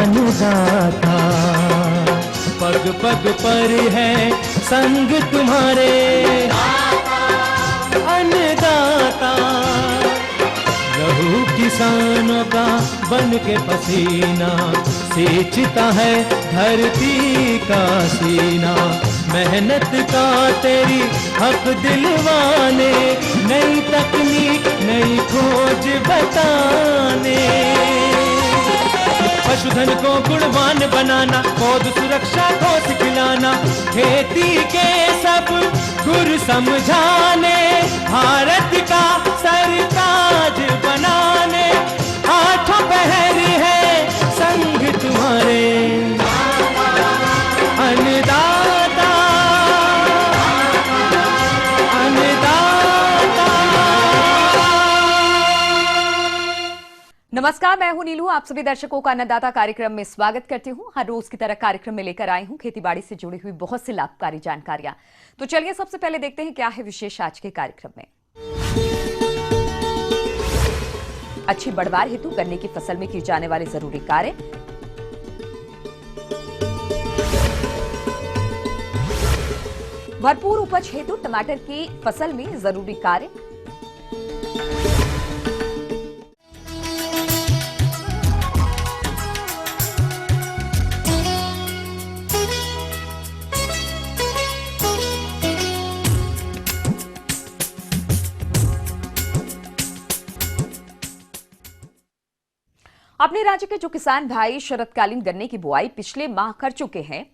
अन्नदाता, पग पग पर है संग तुम्हारे अन्नदाता। लहू किसानों का बन के पसीना सींचता है धरती का सीना। मेहनत का तेरी हक दिलवाने, नई तकनीक नई खोज बताने। पशुधन को गुणवान बनाना, पौध सुरक्षा को सिखलाना, खेती के सब गुर समझाने, भारत का सरताज बनाने। आठों पहर है संग तुम्हारे अन्नदाता, अन्नदाता। नमस्कार, मैं हूं नीलू। आप सभी दर्शकों का अन्नदाता कार्यक्रम में स्वागत करती हूं। हर रोज की तरह कार्यक्रम में लेकर आई हूं खेतीबाड़ी से जुड़ी हुई बहुत सी लाभकारी जानकारियां। तो चलिए सबसे पहले देखते हैं क्या है विशेष आज के कार्यक्रम में। अच्छी बढ़वार हेतु गन्ने की फसल में किए जाने वाले जरूरी कार्य, भरपूर उपज हेतु टमाटर की फसल में जरूरी कार्य, अपने राज्य के जो किसान भाई शरतकालीन गन्ने की बुआई पिछले माह कर चुके हैं,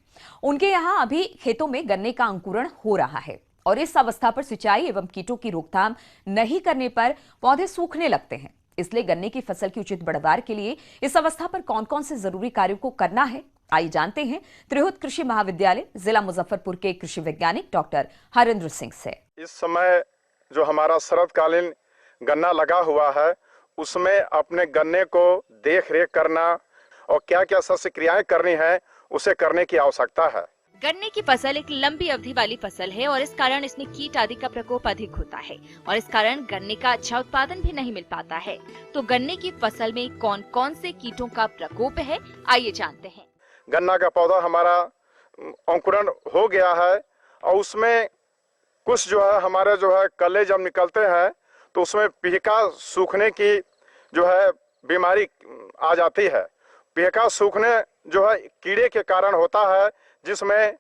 उनके यहां अभी खेतों में गन्ने का अंकुरण हो रहा है और इस अवस्था पर सिंचाई एवं कीटों की रोकथाम नहीं करने पर पौधे सूखने लगते हैं। इसलिए गन्ने की फसल की उचित बढ़वार के लिए इस अवस्था पर कौन कौन से जरूरी कार्यों को करना है, आइए जानते हैं त्रिहुत कृषि महाविद्यालय जिला मुजफ्फरपुर के कृषि वैज्ञानिक डॉक्टर हरेंद्र सिंह से। इस समय जो हमारा शरतकालीन गन्ना लगा हुआ है, उसमें अपने गन्ने को देख रेख करना और क्या क्या शस्य क्रियाएं करनी है, उसे करने की आवश्यकता है। गन्ने की फसल एक लंबी अवधि वाली फसल है और इस कारण इसमें कीट आदि का प्रकोप अधिक होता है और इस कारण गन्ने का अच्छा उत्पादन भी नहीं मिल पाता है। तो गन्ने की फसल में कौन कौन से कीटों का प्रकोप है, आइए जानते हैं। गन्ना का पौधा हमारा अंकुरण हो गया है और उसमें कुछ जो है हमारे जो है कले जब निकलते हैं तो उसमें पिहका सूखने की जो है बीमारी आ जाती है। पिहका सूखने जो है कीड़े के कारण होता है, जिसमें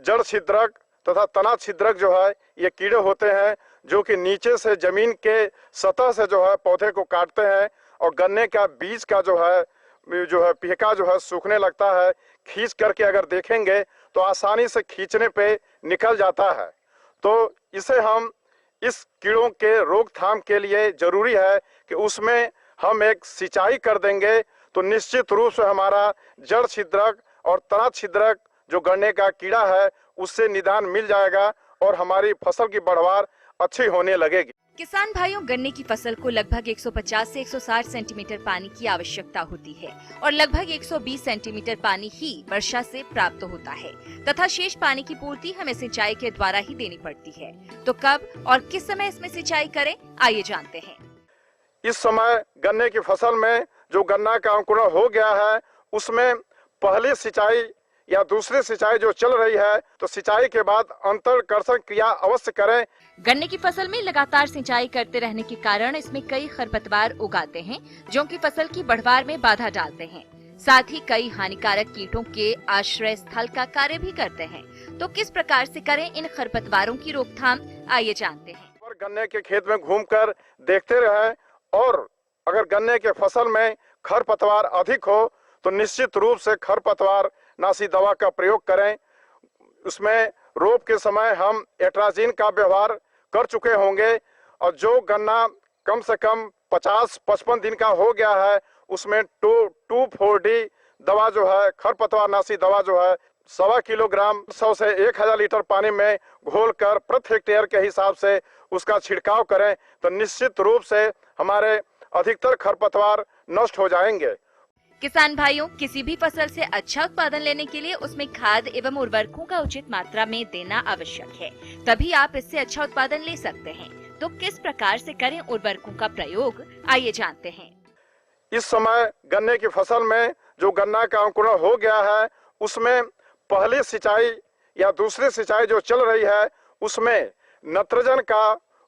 जड़ छिद्रक तथा तना छिद्रक जो है ये कीड़े होते हैं, जो कि नीचे से जमीन के सतह से जो है पौधे को काटते हैं और गन्ने का बीज का जो है पिहका जो है सूखने लगता है। खींच करके अगर देखेंगे तो आसानी से खींचने पे निकल जाता है। तो इसे हम इस कीड़ों के रोकथाम के लिए जरूरी है कि उसमें हम एक सिंचाई कर देंगे तो निश्चित रूप से हमारा जड़ छिद्रक और तना छिद्रक जो गन्ने का कीड़ा है उससे निदान मिल जाएगा और हमारी फसल की बढ़वार अच्छी होने लगेगी। किसान भाइयों, गन्ने की फसल को लगभग 150 से 160 सेंटीमीटर पानी की आवश्यकता होती है और लगभग 120 सेंटीमीटर पानी ही वर्षा से प्राप्त होता है तथा शेष पानी की पूर्ति हमें सिंचाई के द्वारा ही देनी पड़ती है। तो कब और किस समय इसमें सिंचाई करें, आइए जानते हैं। इस समय गन्ने की फसल में जो गन्ना का अंकुरण हो गया है, उसमें पहली सिंचाई या दूसरी सिंचाई जो चल रही है, तो सिंचाई के बाद अंतरकर्षण क्रिया अवश्य करें। गन्ने की फसल में लगातार सिंचाई करते रहने के कारण इसमें कई खरपतवार उगाते हैं, जो कि फसल की बढ़वार में बाधा डालते हैं। साथ ही कई हानिकारक कीटों के आश्रय स्थल का कार्य भी करते हैं। तो किस प्रकार से करें इन खरपतवारों की रोकथाम, आइए जानते हैं। गन्ने के खेत में घूमकर देखते रहें और अगर गन्ने के फसल में खरपतवार अधिक हो तो निश्चित रूप से खरपतवार नाशी दवा का प्रयोग करें। उसमें रोप के समय हम एट्राजीन का व्यवहार कर चुके होंगे और जो गन्ना कम से कम 50-55 दिन का हो गया है, उसमें 2,4-D दवा जो है खरपतवार नाशी दवा जो है 1.25 किलोग्राम 100 से 1000 लीटर पानी में घोलकर प्रति हेक्टेयर के हिसाब से उसका छिड़काव करें तो निश्चित रूप से हमारे अधिकतर खरपतवार नष्ट हो जाएंगे। किसान भाइयों, किसी भी फसल से अच्छा उत्पादन लेने के लिए उसमें खाद एवं उर्वरकों का उचित मात्रा में देना आवश्यक है, तभी आप इससे अच्छा उत्पादन ले सकते हैं। तो किस प्रकार से करें उर्वरकों का प्रयोग, आइए जानते हैं। इस समय गन्ने की फसल में जो गन्ना का अंकुरण हो गया है उसमें पहली सिंचाई या दूसरी सिंचाई जो चल रही है उसमें नाइट्रोजन का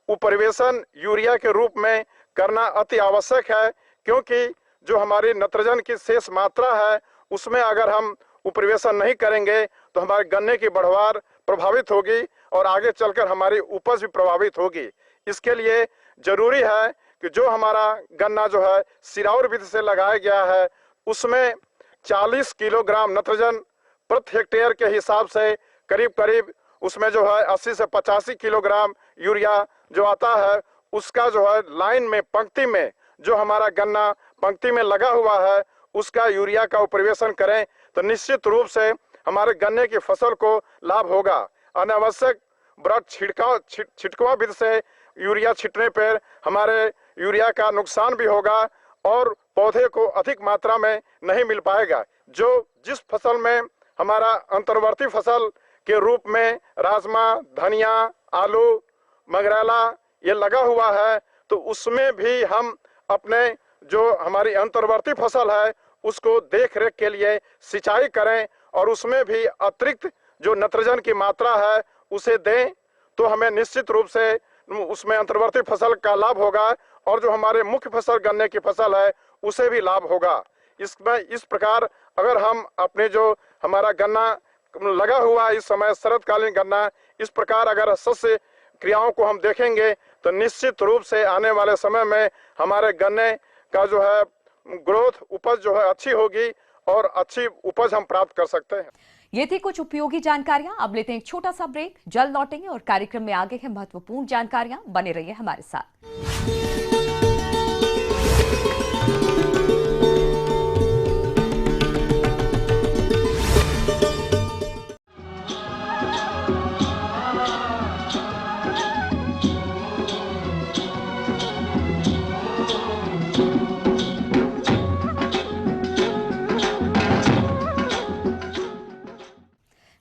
उपरिवेशन यूरिया के रूप में करना अति आवश्यक है, क्योंकि जो हमारी नाइट्रोजन की शेष मात्रा है उसमें अगर हम उपरिवेशन नहीं करेंगे तो हमारे गन्ने की बढ़वार प्रभावित होगी और आगे चलकर हमारी उपज भी प्रभावित होगी। इसके लिए जरूरी है कि जो हमारा गन्ना जो है सिराउर विधि से लगाया गया है उसमें 40 किलोग्राम नाइट्रोजन प्रति हेक्टेयर के हिसाब से करीब करीब उसमें जो है 80 से 85 किलोग्राम यूरिया जो आता है उसका जो है लाइन में पंक्ति में जो हमारा गन्ना पंक्ति में लगा हुआ है उसका यूरिया का उपरिवेशन करें तो निश्चित रूप से हमारे गन्ने की फसल को लाभ होगा। अनावश्यक ब्रड छिड़काव विधि से यूरिया छिटने पर हमारे यूरिया का नुकसान भी होगा और पौधे को अधिक मात्रा में नहीं मिल पाएगा। जो जिस फसल में हमारा अंतर्वर्ती फसल के रूप में राजमा, धनिया, आलू, मंगरेला ये लगा हुआ है तो उसमें भी हम अपने जो हमारी अंतर्वर्ती फसल है उसको देख रेख के लिए सिंचाई करें और उसमें भी अतिरिक्त जो नाइट्रोजन की मात्रा है उसे दें तो हमें निश्चित रूप से उसमें अंतर्वर्ती फसल का लाभ होगा और जो हमारे मुख्य फसल गन्ने की फसल है उसे भी लाभ होगा। इसमें इस प्रकार अगर हम अपने जो हमारा गन्ना लगा हुआ है इस समय शरतकालीन गन्ना, इस प्रकार अगर शस्य क्रियाओं को हम देखेंगे तो निश्चित रूप से आने वाले समय में हमारे गन्ने का जो है ग्रोथ उपज जो है अच्छी होगी और अच्छी उपज हम प्राप्त कर सकते हैं। ये थी कुछ उपयोगी जानकारियां। अब लेते हैं एक छोटा सा ब्रेक, जल्द लौटेंगे और कार्यक्रम में आगे है महत्वपूर्ण जानकारियां। बने रहिए हमारे साथ।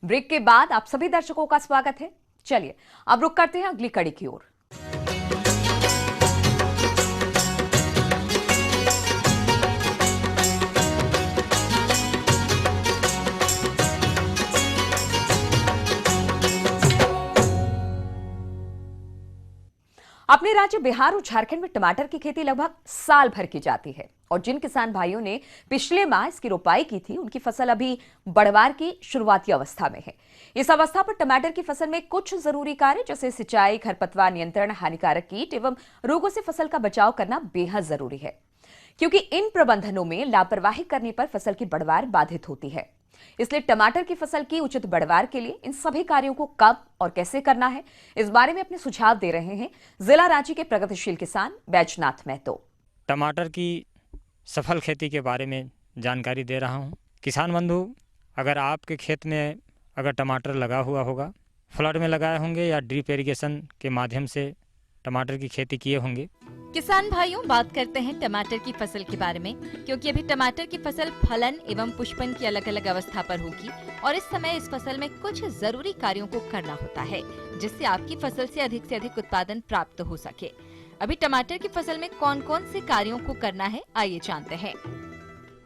ब्रेक के बाद आप सभी दर्शकों का स्वागत है। चलिए अब रुक करते हैं अगली कड़ी की ओर। अपने राज्य बिहार और झारखंड में टमाटर की खेती लगभग साल भर की जाती है और जिन किसान भाइयों ने पिछले माह इसकी रोपाई की थी उनकी फसल अभी बढ़वार की शुरुआती अवस्था में है। इस अवस्था पर टमाटर की फसल में कुछ जरूरी कार्य जैसे सिंचाई, खरपतवार नियंत्रण, हानिकारक कीट एवं रोगों से फसल का बचाव करना बेहद जरूरी है, क्योंकि इन प्रबंधनों में लापरवाही करने पर फसल की बढ़वार बाधित होती है। इसलिए टमाटर की फसल की उचित बढ़वार के लिए इन सभी कार्यों को कब और कैसे करना है, इस बारे में अपने सुझाव दे रहे हैं जिला रांची के प्रगतिशील किसान बैजनाथ महतो। टमाटर की सफल खेती के बारे में जानकारी दे रहा हूं। किसान बंधु, अगर आपके खेत में अगर टमाटर लगा हुआ होगा, फ्लड में लगाए होंगे या ड्रिप इरिगेशन के माध्यम से टमाटर की खेती किए होंगे। किसान भाइयों, बात करते हैं टमाटर की फसल के बारे में, क्योंकि अभी टमाटर की फसल फलन एवं पुष्पन की अलग अलग अवस्था पर होगी और इस समय इस फसल में कुछ जरूरी कार्यों को करना होता है जिससे आपकी फसल से अधिक उत्पादन प्राप्त हो सके। अभी टमाटर की फसल में कौन कौन से कार्यों को करना है, आइए जानते हैं।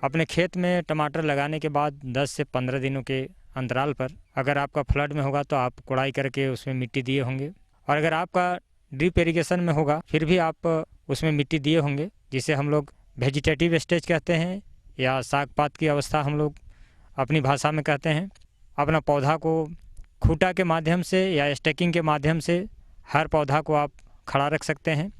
अपने खेत में टमाटर लगाने के बाद 10 से 15 दिनों के अंतराल पर अगर आपका फ्लड में होगा तो आप कोड़ाई करके उसमें मिट्टी दिए होंगे, और अगर आपका ड्रिप इरिगेशन में होगा फिर भी आप उसमें मिट्टी दिए होंगे, जिसे हम लोग वेजिटेटिव स्टेज कहते हैं या साग पात की अवस्था हम लोग अपनी भाषा में कहते हैं। अपना पौधा को खूंटा के माध्यम से या स्टैकिंग के माध्यम से हर पौधा को आप खड़ा रख सकते हैं।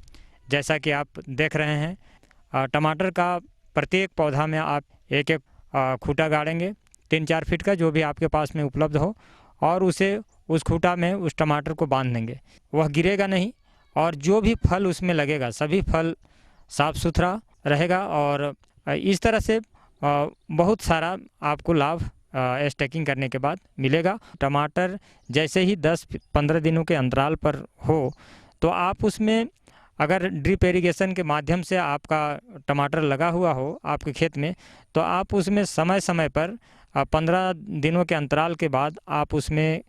जैसा कि आप देख रहे हैं, टमाटर का प्रत्येक पौधा में आप एक एक खूंटा गाड़ेंगे 3-4 फीट का, जो भी आपके पास में उपलब्ध हो, और उसे उस खूंटा में उस टमाटर को बांध देंगे। वह गिरेगा नहीं और जो भी फल उसमें लगेगा सभी फल साफ सुथरा रहेगा और इस तरह से बहुत सारा आपको लाभ स्टैकिंग करने के बाद मिलेगा। टमाटर जैसे ही 10-15 दिनों के अंतराल पर हो तो आप उसमें अगर ड्रिप इरिगेशन के माध्यम से आपका टमाटर लगा हुआ हो आपके खेत में, तो आप उसमें समय समय पर 15 दिनों के अंतराल के बाद आप उसमें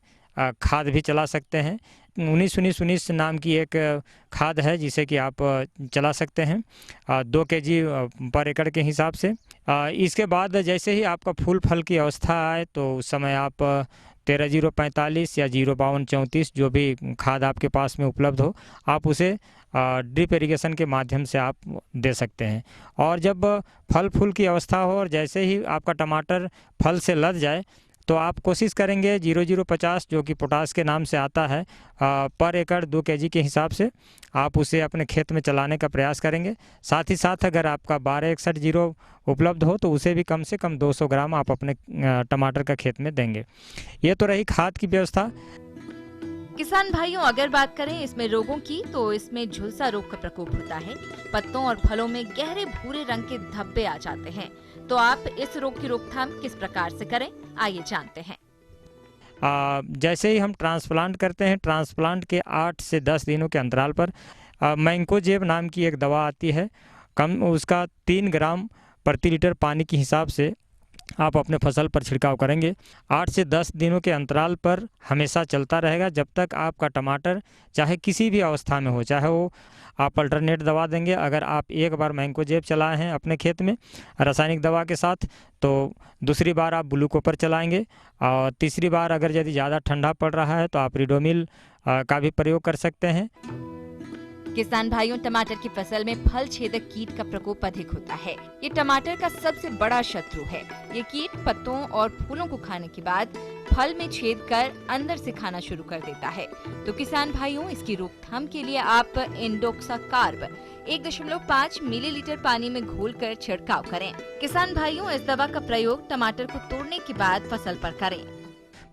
खाद भी चला सकते हैं। 19-19-19 नाम की एक खाद है जिसे कि आप चला सकते हैं 2 kg पर एकड़ के हिसाब से। इसके बाद जैसे ही आपका फूल फल की अवस्था आए तो उस समय आप 13-045 या 05234 जो भी खाद आपके पास में उपलब्ध हो, आप उसे ड्रिप इरिगेशन के माध्यम से आप दे सकते हैं। और जब फल फूल की अवस्था हो और जैसे ही आपका टमाटर फल से लद जाए तो आप कोशिश करेंगे 0050 जो कि पोटास के नाम से आता है, पर एकड़ 2 kg के हिसाब से आप उसे अपने खेत में चलाने का प्रयास करेंगे। साथ ही साथ अगर आपका 1261 उपलब्ध हो तो उसे भी कम से कम 200 ग्राम आप अपने टमाटर का खेत में देंगे। ये तो रही खाद की व्यवस्था। किसान भाइयों, अगर बात करें इसमें रोगों की तो इसमें झुलसा रोग का प्रकोप होता है। पत्तों और फलों में गहरे भूरे रंग के धब्बे आ जाते हैं। तो आप इस रोग की रोकथाम किस प्रकार से करें, आइए जानते हैं। जैसे ही हम ट्रांसप्लांट करते हैं, ट्रांसप्लांट के 8 से 10 दिनों के अंतराल पर मैंकोजेब नाम की एक दवा आती है, कम उसका 3 ग्राम प्रति लीटर पानी के हिसाब से आप अपने फसल पर छिड़काव करेंगे। 8 से 10 दिनों के अंतराल पर हमेशा चलता रहेगा जब तक आपका टमाटर चाहे किसी भी अवस्था में हो, चाहे वो आप अल्टरनेट दवा देंगे। अगर आप एक बार मैंकोजेब चलाए हैं अपने खेत में रासायनिक दवा के साथ तो दूसरी बार आप ब्लू कॉपर चलाएंगे, और तीसरी बार अगर यदि ज़्यादा ठंडा पड़ रहा है तो आप रिडोमिल का भी प्रयोग कर सकते हैं। किसान भाइयों, टमाटर की फसल में फल छेदक कीट का प्रकोप अधिक होता है। ये टमाटर का सबसे बड़ा शत्रु है। ये कीट पत्तों और फूलों को खाने के बाद फल में छेद कर अंदर से खाना शुरू कर देता है। तो किसान भाइयों, इसकी रोकथाम के लिए आप इंडोक्साकार्ब 1.5 मिलीलीटर पानी में घोलकर छिड़काव करें। किसान भाइयों, इस दवा का प्रयोग टमाटर को तोड़ने के बाद फसल पर करें।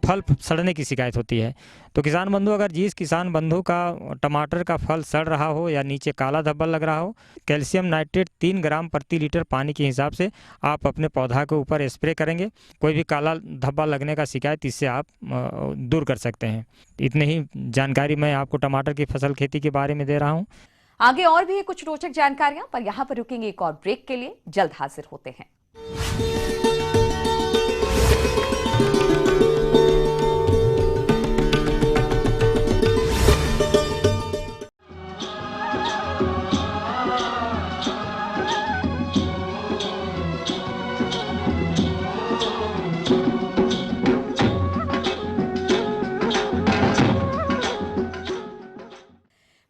फल सड़ने की शिकायत होती है तो किसान बंधु, अगर जिस किसान बंधु का टमाटर का फल सड़ रहा हो या नीचे काला धब्बा लग रहा हो, कैल्शियम नाइट्रेट 3 ग्राम प्रति लीटर पानी के हिसाब से आप अपने पौधा के ऊपर स्प्रे करेंगे। कोई भी काला धब्बा लगने का शिकायत इससे आप दूर कर सकते हैं। इतनी ही जानकारी मैं आपको टमाटर की फसल खेती के बारे में दे रहा हूँ। आगे और भी है कुछ रोचक जानकारियां, पर यहाँ पर रुकेंगे एक और ब्रेक के लिए। जल्द हाजिर होते हैं।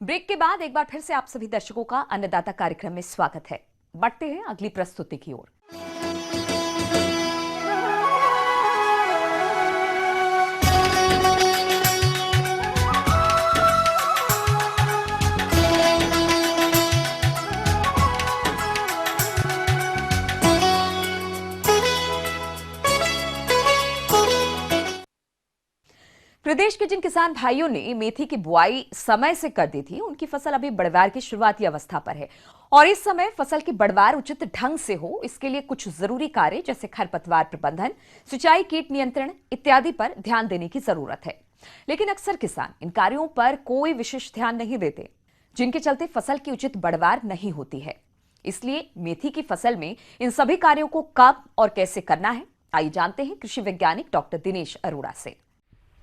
ब्रेक के बाद एक बार फिर से आप सभी दर्शकों का अन्नदाता कार्यक्रम में स्वागत है। बढ़ते हैं अगली प्रस्तुति की ओर। प्रदेश के जिन किसान भाइयों ने मेथी की बुआई समय से कर दी थी, उनकी फसल अभी बढ़वार की शुरुआती अवस्था पर है। और इस समय फसल की बढ़वार उचित ढंग से हो, इसके लिए कुछ जरूरी कार्य जैसे खरपतवार प्रबंधन, सिंचाई, कीट नियंत्रण इत्यादि पर ध्यान देने की जरूरत है। लेकिन अक्सर किसान इन कार्यों पर कोई विशेष ध्यान नहीं देते, जिनके चलते फसल की उचित बढ़वार नहीं होती है। इसलिए मेथी की फसल में इन सभी कार्यों को कब और कैसे करना है, आइए जानते हैं कृषि वैज्ञानिक डॉक्टर दिनेश अरोड़ा से।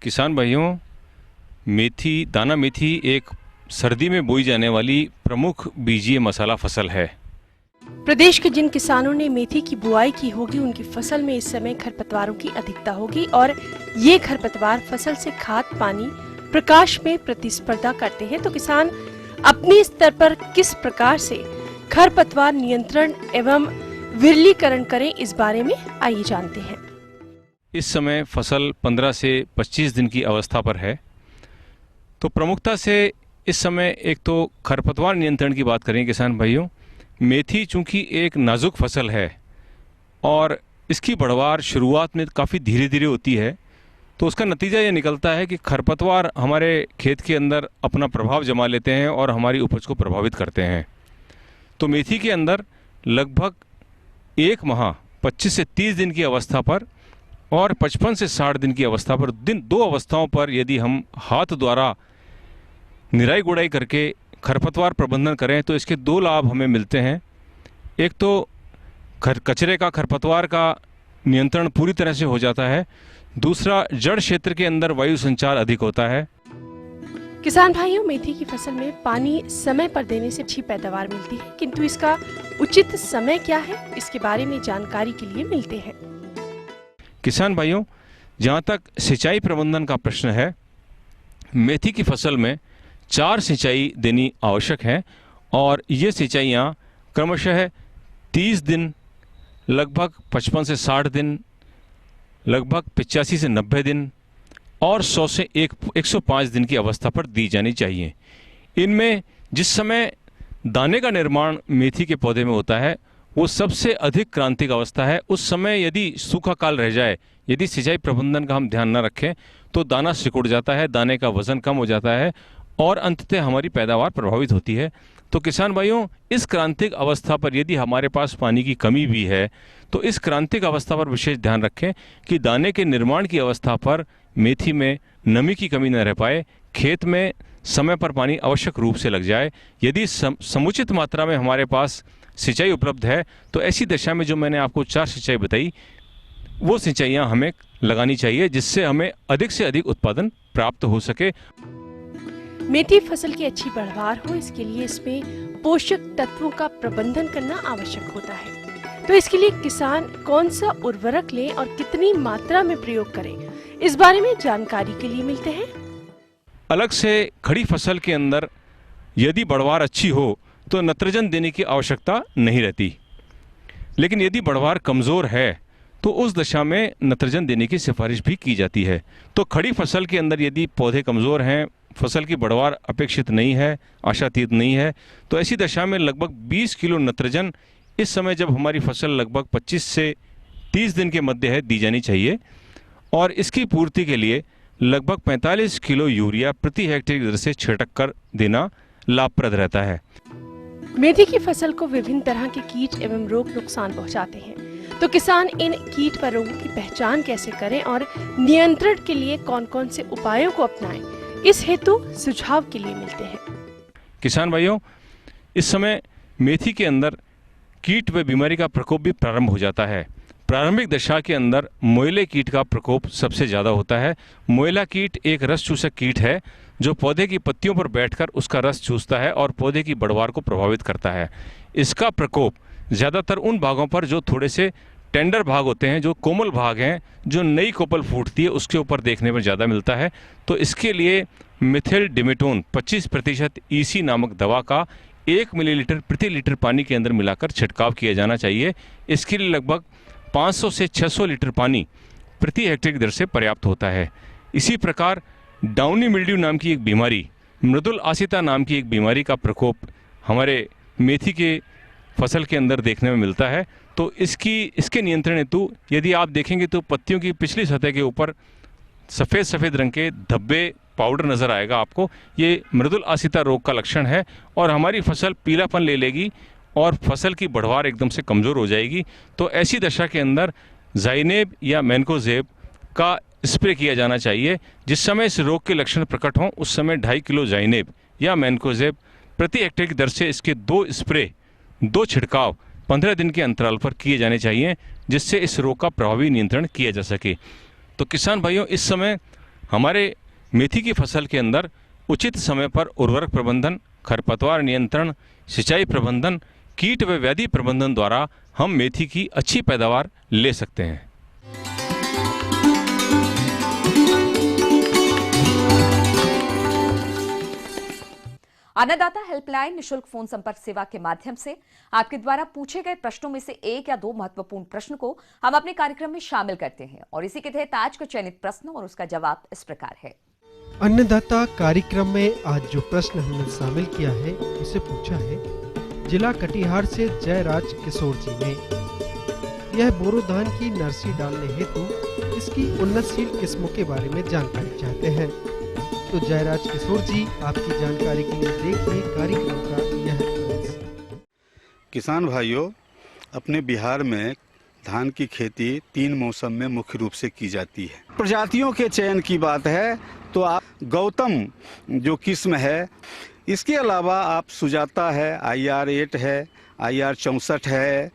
किसान भाइयों, मेथी, दाना मेथी एक सर्दी में बोई जाने वाली प्रमुख बीजीय मसाला फसल है। प्रदेश के जिन किसानों ने मेथी की बुआई की होगी, उनकी फसल में इस समय खरपतवारों की अधिकता होगी और ये खरपतवार फसल से खाद, पानी, प्रकाश में प्रतिस्पर्धा करते हैं। तो किसान अपने स्तर पर किस प्रकार से खरपतवार नियंत्रण एवं विरलीकरण करें, इस बारे में आइए जानते हैं। इस समय फसल 15 से 25 दिन की अवस्था पर है। तो प्रमुखता से इस समय एक तो खरपतवार नियंत्रण की बात करें किसान भाइयों। मेथी चूंकि एक नाजुक फसल है और इसकी बढ़वार शुरुआत में काफ़ी धीरे धीरे होती है, तो उसका नतीजा ये निकलता है कि खरपतवार हमारे खेत के अंदर अपना प्रभाव जमा लेते हैं और हमारी उपज को प्रभावित करते हैं। तो मेथी के अंदर लगभग 1 माह 25 से 30 दिन की अवस्था पर और 55 से 60 दिन की अवस्था पर, दो अवस्थाओं पर यदि हम हाथ द्वारा निराई गुड़ाई करके खरपतवार प्रबंधन करें तो इसके 2 लाभ हमें मिलते हैं। एक तो कचरे का, खरपतवार का नियंत्रण पूरी तरह से हो जाता है। दूसरा, जड़ क्षेत्र के अंदर वायु संचार अधिक होता है। किसान भाइयों, मेथी की फसल में पानी समय पर देने से अच्छी पैदावार मिलती है, किंतु इसका उचित समय क्या है, इसके बारे में जानकारी के लिए मिलते हैं। किसान भाइयों, जहाँ तक सिंचाई प्रबंधन का प्रश्न है, मेथी की फसल में 4 सिंचाई देनी आवश्यक है और ये सिंचाइयाँ क्रमशः 30 दिन, लगभग 55 से 60 दिन, लगभग 85 से 90 दिन और 100 से 105 दिन की अवस्था पर दी जानी चाहिए। इनमें जिस समय दाने का निर्माण मेथी के पौधे में होता है वो सबसे अधिक क्रांतिक अवस्था है। उस समय यदि सूखा काल रह जाए, यदि सिंचाई प्रबंधन का हम ध्यान न रखें तो दाना सिकुड़ जाता है, दाने का वजन कम हो जाता है और अंततः हमारी पैदावार प्रभावित होती है। तो किसान भाइयों, इस क्रांतिक अवस्था पर यदि हमारे पास पानी की कमी भी है तो इस क्रांतिक अवस्था पर विशेष ध्यान रखें कि दाने के निर्माण की अवस्था पर मेथी में नमी की कमी न रह पाए, खेत में समय पर पानी आवश्यक रूप से लग जाए। यदि समुचित मात्रा में हमारे पास सिंचाई उपलब्ध है तो ऐसी दशा में जो मैंने आपको 4 सिंचाई बताई वो सिंचाइयाँ हमें लगानी चाहिए, जिससे हमें अधिक से अधिक उत्पादन प्राप्त हो सके। मेथी फसल की अच्छी पैदावार हो, इसके लिए इसमें पोषक तत्वों का प्रबंधन करना आवश्यक होता है। तो इसके लिए किसान कौन सा उर्वरक लें और कितनी मात्रा में प्रयोग करें, इस बारे में जानकारी के लिए मिलते हैं। अलग से खड़ी फसल के अंदर यदि बढ़वार अच्छी हो तो नत्रजन देने की आवश्यकता नहीं रहती, लेकिन यदि बढ़वार कमज़ोर है तो उस दशा में नत्रजन देने की सिफारिश भी की जाती है। तो खड़ी फसल के अंदर यदि पौधे कमज़ोर हैं, फसल की बढ़वार अपेक्षित नहीं है, आशातीत नहीं है, तो ऐसी दशा में लगभग 20 किलो नत्रजन इस समय जब हमारी फसल लगभग 25 से 30 दिन के मध्य है दी जानी चाहिए और इसकी पूर्ति के लिए लगभग 45 किलो यूरिया प्रति हेक्टेयर दर से छिड़क कर देना लाभप्रद रहता है। मेथी की फसल को विभिन्न तरह के कीट एवं रोग नुकसान पहुंचाते हैं, तो किसान इन कीट व रोगों की पहचान कैसे करें और नियंत्रण के लिए कौन कौन से उपायों को अपनाएं, इस हेतु सुझाव के लिए मिलते हैं। किसान भाइयों, इस समय मेथी के अंदर कीट व बीमारी का प्रकोप भी प्रारंभ हो जाता है। प्रारंभिक दशा के अंदर मोयले कीट का प्रकोप सबसे ज़्यादा होता है। मोयला कीट एक रस चूसक कीट है जो पौधे की पत्तियों पर बैठकर उसका रस चूसता है और पौधे की बढ़वार को प्रभावित करता है। इसका प्रकोप ज़्यादातर उन भागों पर जो थोड़े से टेंडर भाग होते हैं, जो कोमल भाग हैं, जो नई कोपल फूटती है, उसके ऊपर देखने में ज़्यादा मिलता है। तो इसके लिए मिथिल डिमेटोन 25% EC नामक दवा का 1 मिलीलीटर प्रति लीटर पानी के अंदर मिलाकर छिड़काव किया जाना चाहिए। इसके लिए लगभग 500 से 600 लीटर पानी प्रति हेक्टेयर की दर से पर्याप्त होता है। इसी प्रकार डाउनी मिल्ड्यू नाम की एक बीमारी, मृदुल आसिता नाम की एक बीमारी का प्रकोप हमारे मेथी के फसल के अंदर देखने में मिलता है। तो इसके नियंत्रण हेतु यदि आप देखेंगे तो पत्तियों की पिछली सतह के ऊपर सफ़ेद रंग के धब्बे पाउडर नज़र आएगा आपको। ये मृदुल आसिता रोग का लक्षण है और हमारी फसल पीलापन ले लेगी और फसल की बढ़वार एकदम से कमज़ोर हो जाएगी। तो ऐसी दशा के अंदर ज़ाइनेब या मैनकोजेब का स्प्रे किया जाना चाहिए। जिस समय इस रोग के लक्षण प्रकट हों उस समय 2.5 किलो ज़ाइनेब या मैनकोजेब प्रति हेक्टेयर की दर से इसके 2 छिड़काव 15 दिन के अंतराल पर किए जाने चाहिए, जिससे इस रोग का प्रभावी नियंत्रण किया जा सके। तो किसान भाइयों, इस समय हमारे मेथी की फसल के अंदर उचित समय पर उर्वरक प्रबंधन, खरपतवार नियंत्रण, सिंचाई प्रबंधन, कीट व व्याधि प्रबंधन द्वारा हम मेथी की अच्छी पैदावार ले सकते हैं। अन्नदाता हेल्पलाइन निशुल्क फोन संपर्क सेवा के माध्यम से आपके द्वारा पूछे गए प्रश्नों में से 1 या 2 महत्वपूर्ण प्रश्न को हम अपने कार्यक्रम में शामिल करते हैं और इसी के तहत आज का चयनित प्रश्न और उसका जवाब इस प्रकार है। अन्नदाता कार्यक्रम में आज जो प्रश्न हमने शामिल किया है उसे पूछा है जिला कटिहार से जयराज किशोर जी ने। यह बोरो धान की नर्सरी डालने हेतु इसकी उन्नतशील किस्मों के बारे में जानकारी चाहते हैं। तो जयराज किशोर जी, आपकी जानकारी के लिए देखिए कार्यक्रम का यह अंश। किसान भाइयों, अपने बिहार में धान की खेती 3 मौसम में मुख्य रूप से की जाती है। प्रजातियों के चयन की बात है तो आप गौतम जो किस्म है, इसके अलावा आप सुजाता है, IR8 है, IR 64 है,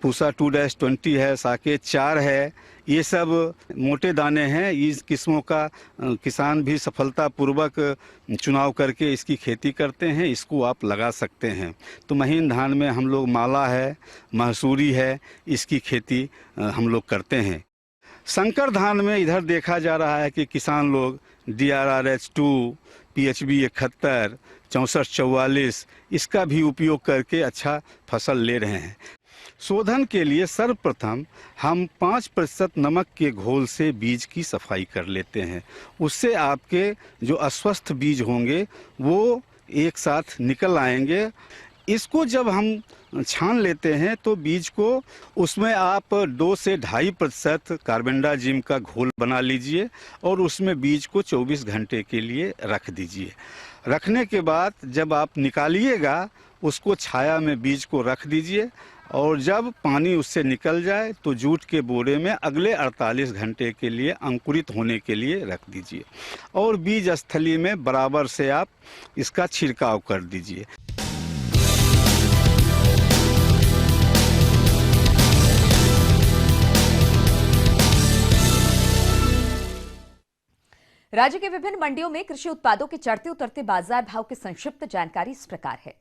पूसा 2-20 है, साकेत 4 है। ये सब मोटे दाने हैं। इस किस्मों का किसान भी सफलतापूर्वक चुनाव करके इसकी खेती करते हैं। इसको आप लगा सकते हैं। तो महीन धान में हम लोग माला है, महसूरी है, इसकी खेती हम लोग करते हैं। संकर धान में इधर देखा जा रहा है कि किसान लोग DRRH2, PHB 71, 6444 इसका भी उपयोग करके अच्छा फसल ले रहे हैं। शोधन के लिए सर्वप्रथम हम 5% नमक के घोल से बीज की सफाई कर लेते हैं। उससे आपके जो अस्वस्थ बीज होंगे वो एक साथ निकल आएंगे। इसको जब हम छान लेते हैं तो बीज को उसमें आप 2 से 2.5% कार्बेंडाजिम का घोल बना लीजिए और उसमें बीज को 24 घंटे के लिए रख दीजिए। रखने के बाद जब आप निकालिएगा उसको छाया में बीज को रख दीजिए और जब पानी उससे निकल जाए तो जूट के बोरे में अगले 48 घंटे के लिए अंकुरित होने के लिए रख दीजिए और बीज स्थली में बराबर से आप इसका छिड़काव कर दीजिए। राज्य के विभिन्न मंडियों में कृषि उत्पादों के चढ़ते उतरते बाजार भाव की संक्षिप्त जानकारी इस प्रकार है।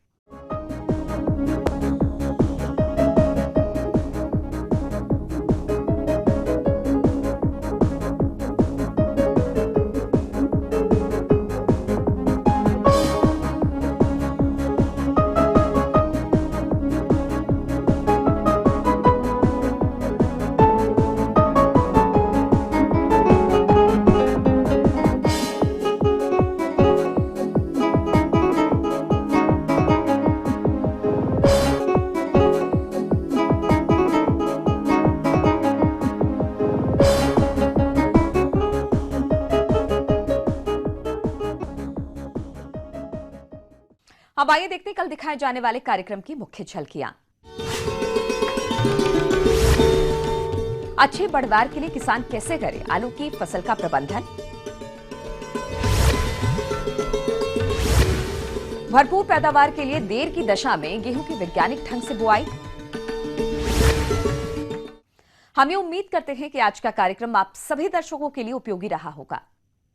अब आइए देखते हैं कल दिखाए जाने वाले कार्यक्रम की मुख्य झलकियां। अच्छे पैदावार के लिए किसान कैसे करे आलू की फसल का प्रबंधन। भरपूर पैदावार के लिए देर की दशा में गेहूं की वैज्ञानिक ढंग से बुआई। हम ये उम्मीद करते हैं कि आज का कार्यक्रम आप सभी दर्शकों के लिए उपयोगी रहा होगा।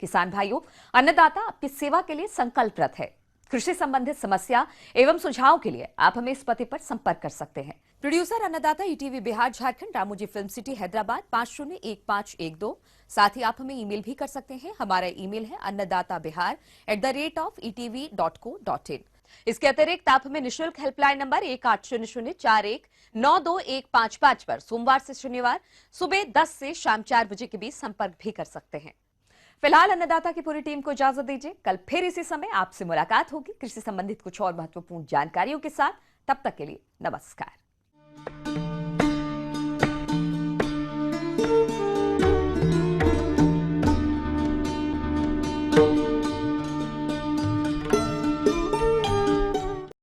किसान भाइयों, अन्नदाता आपकी सेवा के लिए संकल्परत है। कृषि संबंधित समस्या एवं सुझाव के लिए आप हमें इस पते पर संपर्क कर सकते हैं। प्रोड्यूसर अन्नदाता ETV Bihar Jharkhand, Ramoji film city Hyderabad 501512। साथ ही आप हमें ईमेल भी कर सकते हैं। हमारा ईमेल है annadatabihar@etv.co.in। इसके अतिरिक्त आप हमें निःशुल्क हेल्पलाइन नंबर 180041921555 पर सोमवार से शनिवार सुबह 10 से शाम 4 बजे के बीच संपर्क भी कर सकते हैं। फिलहाल अन्नदाता की पूरी टीम को इजाजत दीजिए। कल फिर इसी समय आपसे मुलाकात होगी कृषि संबंधित कुछ और महत्वपूर्ण जानकारियों के साथ। तब तक के लिए नमस्कार।